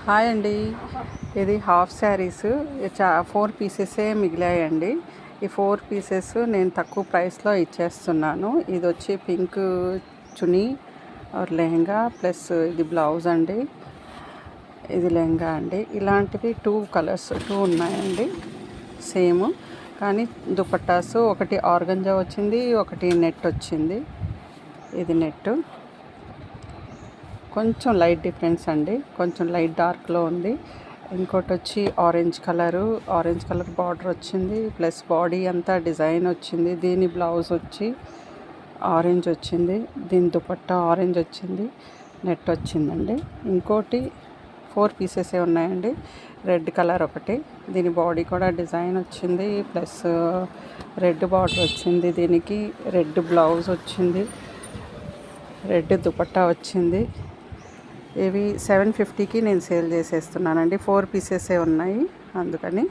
Hi అండి. ఇది half saris 4 పీసెసే మిగిలాయండి. ఈ 4 పీసెస్ నేను తక్కువ ప్రైస్లో ఇచ్చేస్తున్నాను. ఇది వచ్చి pink chunni or lehenga plus ఇది బ్లౌజ్ అండి. ఇది లెహంగా అండి. ఇలాంటివి 2 కలర్స్ 2 ఉన్నాయండి సేమ్. కానీ దుపట్టాసు ఒకటి ఆర్గంజా వచ్చింది, ఒకటి నెట్ వచ్చింది. ఇది నెట్ కొంచెం లైట్ డిఫరెన్స్ అండి, కొంచెం లైట్ డార్క్లో ఉంది. ఇంకోటి వచ్చి ఆరెంజ్ కలర్ బార్డర్ వచ్చింది, ప్లస్ బాడీ అంతా డిజైన్ వచ్చింది. దీని బ్లౌజ్ వచ్చి ఆరెంజ్ వచ్చింది, దీని దుపట్టా ఆరెంజ్ వచ్చింది, నెట్ వచ్చిందండి. ఇంకోటి 4 పీసెసే ఉన్నాయండి. రెడ్ కలర్ ఒకటి, దీని బాడీ కూడా డిజైన్ వచ్చింది, ప్లస్ రెడ్ బార్డర్ వచ్చింది. దీనికి రెడ్ బ్లౌజ్ వచ్చింది, రెడ్ దుపట్టా వచ్చింది. ఇవి 750కి నేను సేల్ చేసేస్తున్నానండి. 4 పీసెసే ఉన్నాయి అందుకని.